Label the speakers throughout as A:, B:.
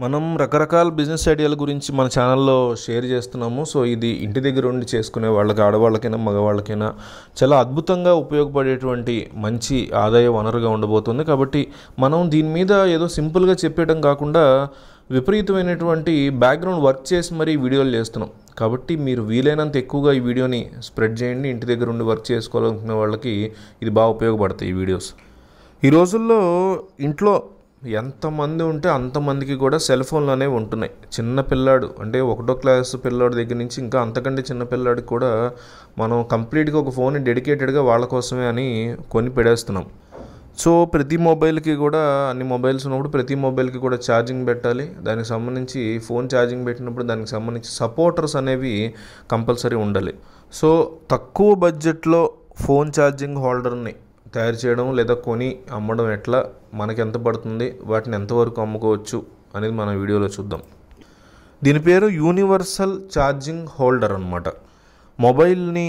A: మనం రకరకాల బిజినెస్ ఐడియాల గురించి మన ఛానల్లో షేర్ చేస్తున్నాము. సో ఇది ఇంటి దగ్గర ఉండి చేసుకునే వాళ్ళకి, ఆడవాళ్ళకైనా మగవాళ్ళకైనా చాలా అద్భుతంగా ఉపయోగపడేటువంటి మంచి ఆదాయ వనరుగా ఉండబోతుంది. కాబట్టి మనం దీని మీద ఏదో సింపుల్గా చెప్పేయడం కాకుండా విపరీతమైనటువంటి బ్యాక్గ్రౌండ్ వర్క్ చేసి మరీ వీడియోలు చేస్తున్నాం. కాబట్టి మీరు వీలైనంత ఎక్కువగా ఈ వీడియోని స్ప్రెడ్ చేయండి. ఇంటి దగ్గర ఉండి వర్క్ చేసుకోవాలనుకునే వాళ్ళకి ఇది బాగా ఉపయోగపడతాయి ఈ వీడియోస్. ఈ రోజుల్లో ఇంట్లో ఎంతమంది ఉంటే అంతమందికి కూడా సెల్ ఫోన్లు అనేవి ఉంటున్నాయి. చిన్న పిల్లాడు అంటే 1వ క్లాస్ పిల్లాడి దగ్గర నుంచి ఇంకా అంతకంటే చిన్న పిల్లాడికి కూడా మనం కంప్లీట్గా ఒక ఫోన్ డెడికేటెడ్గా వాళ్ళ కోసమే అని కొని పెడేస్తున్నాం. సో ప్రతి మొబైల్కి కూడా అన్ని మొబైల్స్ ఉన్నప్పుడు ప్రతి మొబైల్కి కూడా ఛార్జింగ్ పెట్టాలి. దానికి సంబంధించి ఫోన్ ఛార్జింగ్ పెట్టినప్పుడు దానికి సంబంధించి సపోర్టర్స్ అనేవి కంపల్సరీ ఉండాలి. సో తక్కువ బడ్జెట్లో ఫోన్ ఛార్జింగ్ హోల్డర్ని తయారు చేయడం లేదా కొని అమ్మడం ఎట్లా, మనకి ఎంత పడుతుంది, వాటిని ఎంతవరకు అమ్ముకోవచ్చు అనేది మన వీడియోలో చూద్దాం. దీని పేరు యూనివర్సల్ ఛార్జింగ్ హోల్డర్ అన్నమాట. మొబైల్ని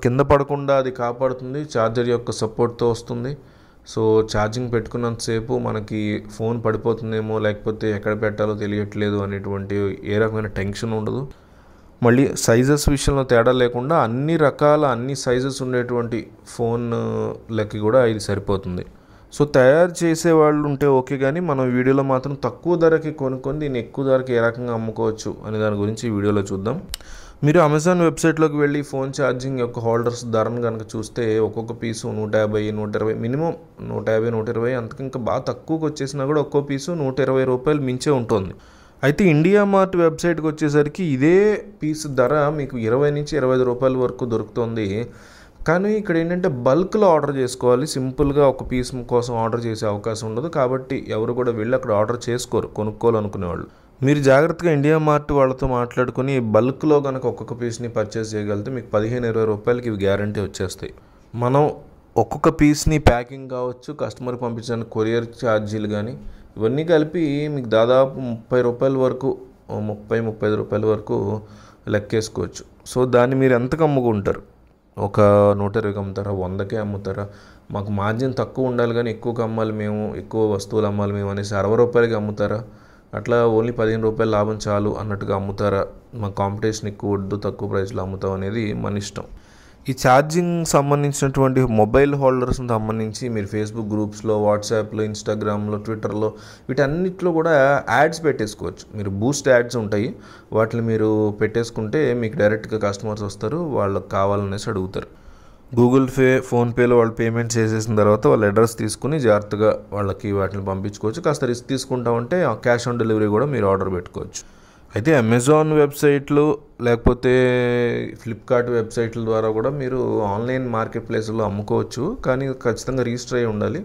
A: కింద పడకుండా అది కాపాడుతుంది, ఛార్జర్ యొక్క సపోర్ట్తో వస్తుంది. సో ఛార్జింగ్ పెట్టుకున్నంతసేపు మనకి ఫోన్ పడిపోతుందేమో లేకపోతే ఎక్కడ పెట్టాలో తెలియట్లేదు అనేటువంటి ఏ రకమైన టెన్షన్ ఉండదు. మళ్ళీ సైజెస్ విషయంలో తేడా లేకుండా అన్ని సైజెస్ ఉండేటువంటి ఫోన్లకి కూడా ఇది సరిపోతుంది. సో తయారు చేసే వాళ్ళు ఉంటే ఓకే, కానీ మనం వీడియోలో మాత్రం తక్కువ ధరకి కొనుక్కొని దీన్ని ఎక్కువ ధరకి ఏ రకంగా అమ్ముకోవచ్చు అనే దాని గురించి ఈ వీడియోలో చూద్దాం. మీరు అమెజాన్ వెబ్సైట్లోకి వెళ్ళి ఫోన్ ఛార్జింగ్ యొక్క హోల్డర్స్ ధరను కనుక చూస్తే ఒక్కొక్క పీసు 150, 120, మినిమం 150, 120, అంతకు ఇంకా బాగా తక్కువకి వచ్చేసినా కూడా ఒక్కో పీసు 120 రూపాయలు మించే ఉంటుంది. అయితే ఇండియా మార్ట్ వెబ్సైట్కి వచ్చేసరికి ఇదే పీస్ ధర మీకు 20 నుంచి 25 రూపాయల వరకు దొరుకుతుంది. కానీ ఇక్కడ ఏంటంటే బల్క్లో ఆర్డర్ చేసుకోవాలి. సింపుల్గా ఒక పీస్ కోసం ఆర్డర్ చేసే అవకాశం ఉండదు. కాబట్టి ఎవరు కూడా వెళ్ళి అక్కడ ఆర్డర్ చేసుకోరు కొనుక్కోవాలనుకునేవాళ్ళు. మీరు జాగ్రత్తగా ఇండియా మార్ట్ వాళ్ళతో మాట్లాడుకుని బల్క్లో కనుక ఒక్కొక్క పీస్ని పర్చేస్ చేయగలిగితే మీకు 15-20 రూపాయలకి ఇవి గ్యారంటీ వచ్చేస్తాయి. మనం ఒక్కొక్క పీస్ని ప్యాకింగ్ కావచ్చు, కస్టమర్కి పంపించడానికి కొరియర్ ఛార్జీలు కానీ ఇవన్నీ కలిపి మీకు దాదాపు 30 రూపాయల వరకు, 30-35 రూపాయల వరకు లెక్కేసుకోవచ్చు. సో దాన్ని మీరు ఎంతకు అమ్ముకుంటారు? ఒక 120కి అమ్ముతారా, 100కే అమ్ముతారా? మాకు మార్జిన్ తక్కువ ఉండాలి కానీ ఎక్కువకి అమ్మాలి మేము, ఎక్కువ వస్తువులు అమ్మాలి మేము అనేసి 60 రూపాయలకి అమ్ముతారా? అట్లా ఓన్లీ 15 రూపాయలు లాభం చాలు అన్నట్టుగా అమ్ముతారా? మాకు కాంపిటీషన్ ఎక్కువ వద్దు, తక్కువ ప్రైస్లో అమ్ముతాం అనేది మన ఇష్టం. ఈ ఛార్జింగ్ సంబంధించినటువంటి మొబైల్ హోల్డర్స్ని సంబంధించి మీరు ఫేస్బుక్ గ్రూప్స్లో, వాట్సాప్లో, ఇన్స్టాగ్రామ్లో, ట్విట్టర్లో వీటన్నిటిలో కూడా యాడ్స్ పెట్టేసుకోవచ్చు. మీరు బూస్ట్ యాడ్స్ ఉంటాయి, వాటిని మీరు పెట్టేసుకుంటే మీకు డైరెక్ట్గా కస్టమర్స్ వస్తారు, వాళ్ళకి కావాలనేసి అడుగుతారు. గూగుల్ పే, ఫోన్పేలో వాళ్ళు పేమెంట్ చేసేసిన తర్వాత వాళ్ళ అడ్రస్ తీసుకుని జాగ్రత్తగా వాళ్ళకి వాటిని పంపించుకోవచ్చు. కాస్త రిస్క్ తీసుకుంటామంటే క్యాష్ ఆన్ డెలివరీ కూడా మీరు ఆర్డర్ పెట్టుకోవచ్చు. అయితే అమెజాన్ వెబ్సైట్లు లేకపోతే ఫ్లిప్కార్ట్ వెబ్సైట్ల ద్వారా కూడా మీరు ఆన్లైన్ మార్కెట్ ప్లేస్లో అమ్ముకోవచ్చు, కానీ ఖచ్చితంగా రిజిస్టర్ అయి ఉండాలి.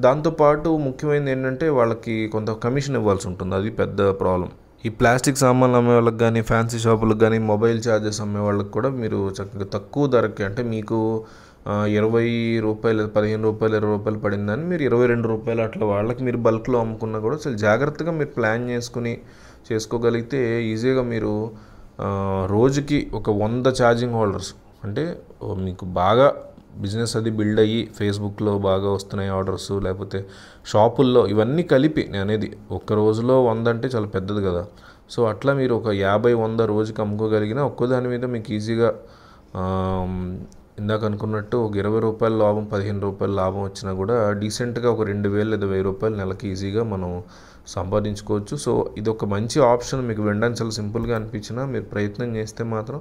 A: దాంతోపాటు ముఖ్యమైనది ఏంటంటే వాళ్ళకి కొంత కమిషన్ ఇవ్వాల్సి ఉంటుంది. అది పెద్ద ప్రాబ్లం. ఈ ప్లాస్టిక్ సామాన్లు అమ్మే వాళ్ళకి కానీ, ఫ్యాన్సీ షాపులకు కానీ, మొబైల్ ఛార్జెస్ అమ్మే వాళ్ళకి కూడా మీరు చక్కగా తక్కువ ధరకి, అంటే మీకు 20 రూపాయలు, 15 రూపాయలు, 20 రూపాయలు పడిందని మీరు 22 రూపాయలు అట్లా వాళ్ళకి మీరు బల్క్లో అమ్ముకున్నా కూడా చాలా జాగ్రత్తగా మీరు ప్లాన్ చేసుకుని చేసుకోగలిగితే ఈజీగా మీరు రోజుకి ఒక 100 ఛార్జింగ్ హోల్డర్స్, అంటే మీకు బాగా బిజినెస్ అది బిల్డ్ అయ్యి ఫేస్బుక్లో బాగా వస్తున్నాయి ఆర్డర్స్, లేకపోతే షాపుల్లో, ఇవన్నీ కలిపి నేను అనేది ఒక్క రోజులో 100 అంటే చాలా పెద్దది కదా. సో అట్లా మీరు ఒక 50-100 రోజుకి అమ్ముకోగలిగిన ఒక్కో దాని మీద మీకు ఈజీగా ఇందాక అనుకున్నట్టు ఒక 20 రూపాయల లాభం, 15 రూపాయల లాభం వచ్చినా కూడా డీసెంట్గా ఒక 2000 లేదా 1000 రూపాయలు నెలకి ఈజీగా మనం సంపాదించుకోవచ్చు. సో ఇది ఒక మంచి ఆప్షన్. మీకు వినడానికి చాలా సింపుల్గా అనిపించినా మీరు ప్రయత్నం చేస్తే మాత్రం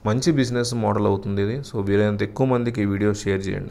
A: మంచి బిజినెస్ మోడల్ అవుతుంది ఇది. సో వీలైనంత ఎక్కువ మందికి ఈ వీడియో షేర్ చేయండి.